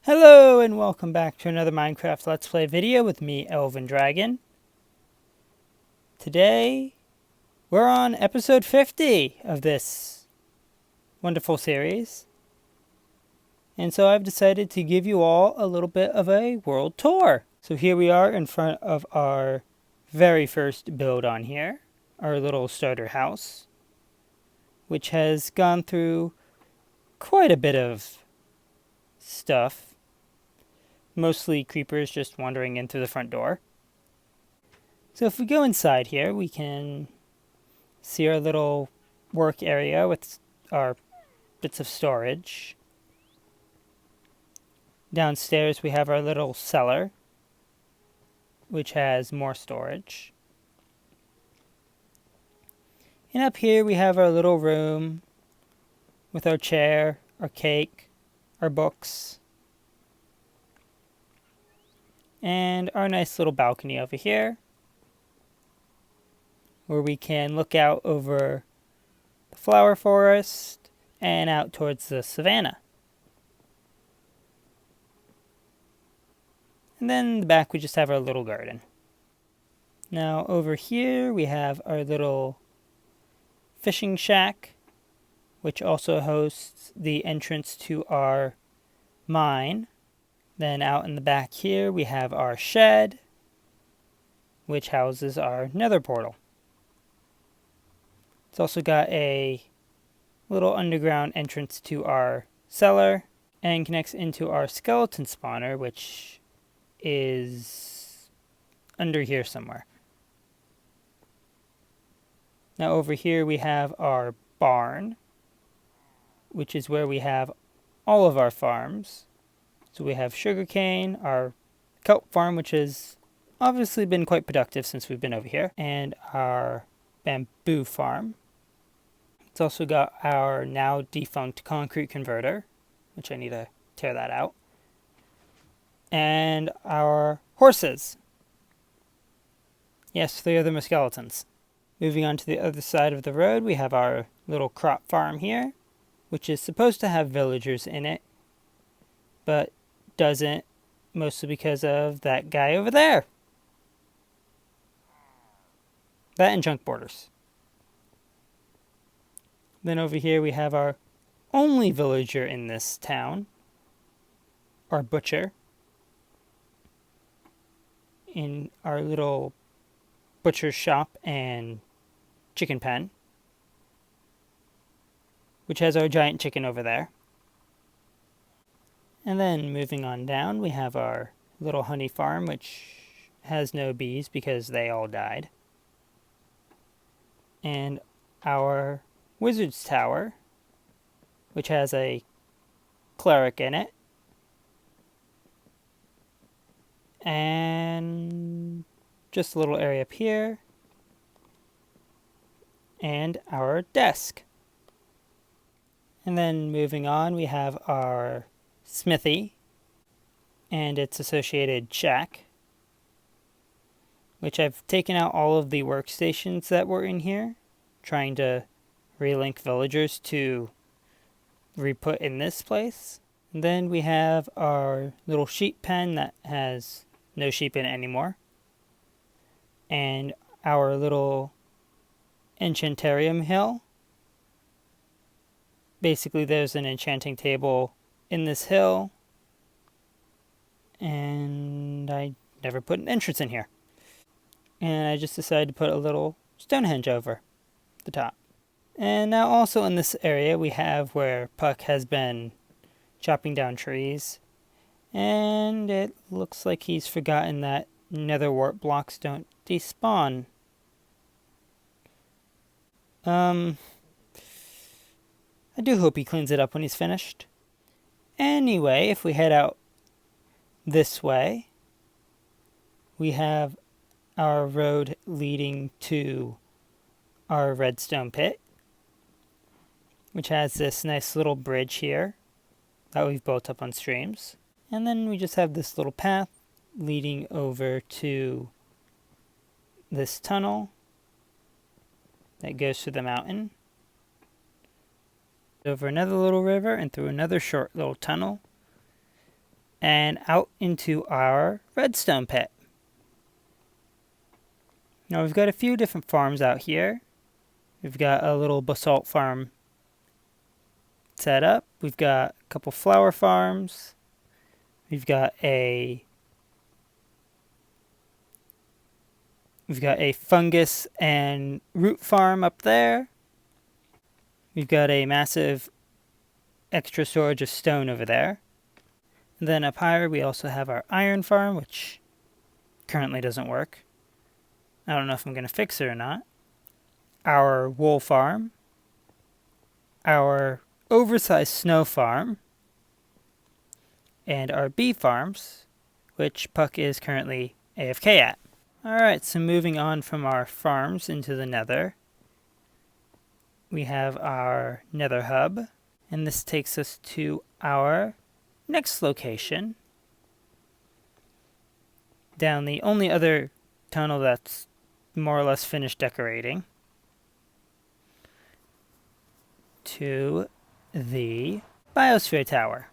Hello and welcome back to another Minecraft Let's Play video with me, Elven Dragon. Today, we're on episode 50 of this wonderful series. And so I've decided to give you all a little bit of a world tour. So here we are in front of our very first build on here, our little starter house, which has gone through quite a bit of stuff. Mostly creepers just wandering in through the front door. So if we go inside here, we can see our little work area with our bits of storage. Downstairs we have our little cellar, which has more storage. And up here we have our little room with our chair, our cake, our books, and our nice little balcony over here, where we can look out over the flower forest and out towards the savannah. And then in the back we just have our little garden. Now over here we have our little fishing shack, which also hosts the entrance to our mine. Then out in the back here we have our shed, which houses our nether portal. It's also got a little underground entrance to our cellar and connects into our skeleton spawner, which is under here somewhere. Now over here we have our barn, which is where we have all of our farms. So we have sugarcane, our kelp farm, which has obviously been quite productive since we've been over here, and our bamboo farm. It's also got our now defunct concrete converter, which I need to tear that out, and our horses. Yes, 3 of them are skeletons. Moving on to the other side of the road, we have our little crop farm here, which is supposed to have villagers in it, but doesn't, mostly because of that guy over there. That and junk borders. Then over here we have our only villager in this town, our butcher, in our little butcher shop and chicken pen, which has our giant chicken over there. And then moving on down, we have our little honey farm, which has no bees because they all died. And our wizard's tower, which has a cleric in it. And just a little area up here. And our desk. And then moving on, we have our smithy and its associated shack, which I've taken out all of the workstations that were in here, trying to relink villagers to re-put in this place. And then we have our little sheep pen that has no sheep in it anymore, and our little enchantarium hill. Basically there's an enchanting table in this hill, and I never put an entrance in here. And I just decided to put a little Stonehenge over the top. And now also in this area we have where Puck has been chopping down trees, and it looks like he's forgotten that nether wart blocks don't despawn. I do hope he cleans it up when he's finished. Anyway, if we head out this way, we have our road leading to our redstone pit, which has this nice little bridge here that we've built up on streams. And then we just have this little path leading over to this tunnel that goes through the mountain, over another little river and through another short little tunnel, and out into our redstone pit. Now we've got a few different farms out here. We've got a little basalt farm set up. We've got a couple flower farms. We've got a fungus and root farm up there. We've got a massive extra storage of stone over there. And then up higher we also have our iron farm, which currently doesn't work. I don't know if I'm going to fix it or not. Our wool farm. Our oversized snow farm. And our bee farms, which Puck is currently AFK at. Alright, so moving on from our farms into the nether. We have our nether hub. And this takes us to our next location. Down the only other tunnel that's more or less finished decorating. To the Biosphere Tower.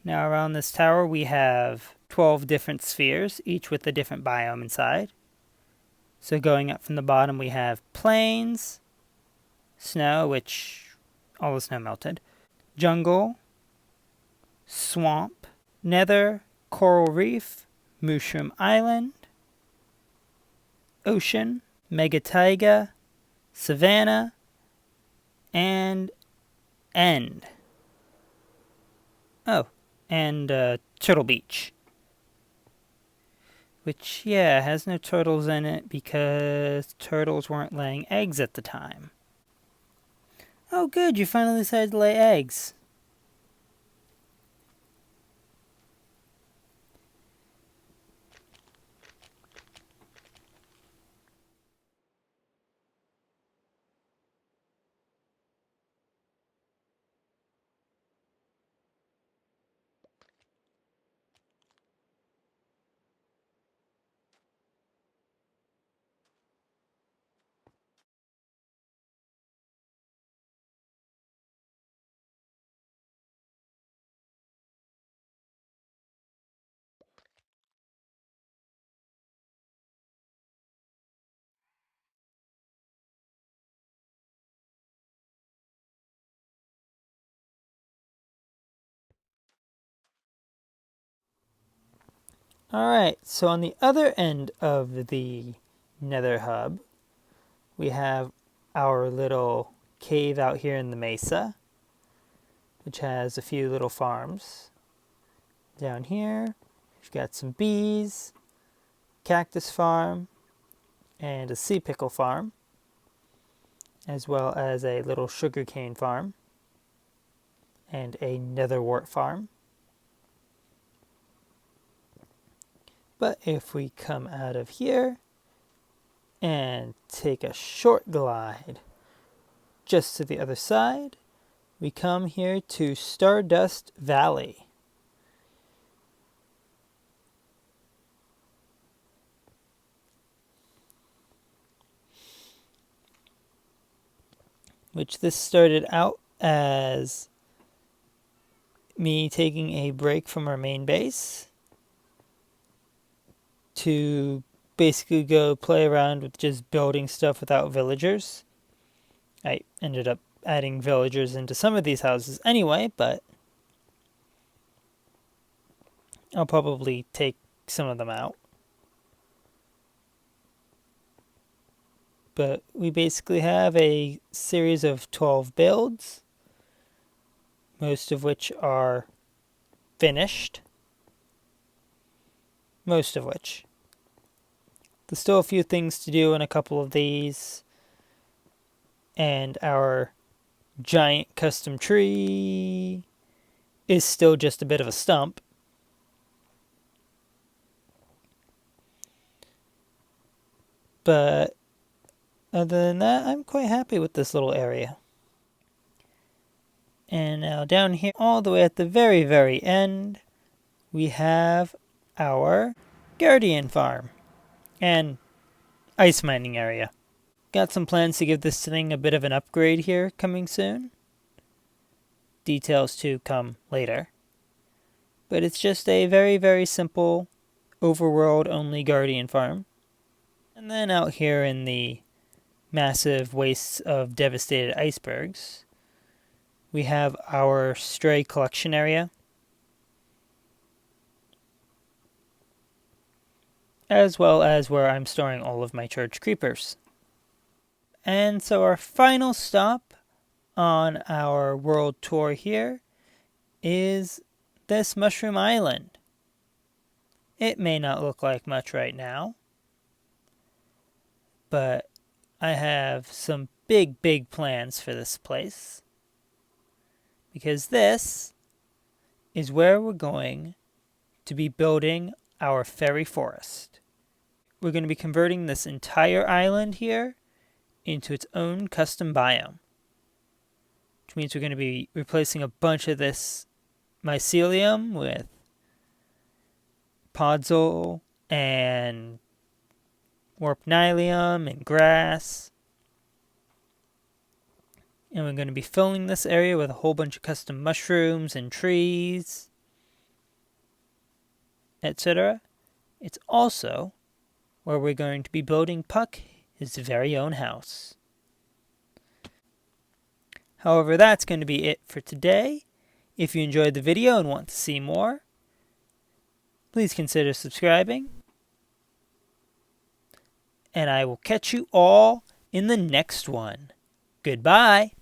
Now around this tower we have 12 different spheres, each with a different biome inside. So going up from the bottom we have plains, snow, which all the snow melted, jungle, swamp, nether, coral reef, mushroom island, ocean, mega taiga, savanna, and end. Oh, and Turtle Beach. Which, yeah, has no turtles in it because turtles weren't laying eggs at the time. Oh good, you finally decided to lay eggs. Alright, so on the other end of the nether hub, we have our little cave out here in the mesa, which has a few little farms. Down here, we've got some bees, cactus farm, and a sea pickle farm, as well as a little sugarcane farm, and a netherwort farm. But if we come out of here and take a short glide just to the other side, we come here to Stardust Valley. Which this started out as me taking a break from our main base to basically go play around with just building stuff without villagers. I ended up adding villagers into some of these houses anyway, but I'll probably take some of them out. But we basically have a series of 12 builds, most of which are finished. Most of which. There's still a few things to do in a couple of these. And our giant custom tree is still just a bit of a stump. But other than that, I'm quite happy with this little area. And now down here, all the way at the very, very end, we have our Guardian Farm and ice mining area. Got some plans to give this thing a bit of an upgrade here coming soon. details to come later. But it's just a very, very simple overworld only guardian farm. And then out here in the massive wastes of devastated icebergs, we have our stray collection area, as well as where I'm storing all of my church creepers. And so our final stop on our world tour here is this Mushroom Island. It may not look like much right now, but I have some big, big plans for this place, because this is where we're going to be building our fairy forest. We're going to be converting this entire island here into its own custom biome, which means we're going to be replacing a bunch of this mycelium with podzol and warp nylium and grass. And we're going to be filling this area with a whole bunch of custom mushrooms and trees, etc. It's also where we're going to be building Puck his very own house. However, that's going to be it for today. If you enjoyed the video and want to see more, please consider subscribing. And I will catch you all in the next one. Goodbye.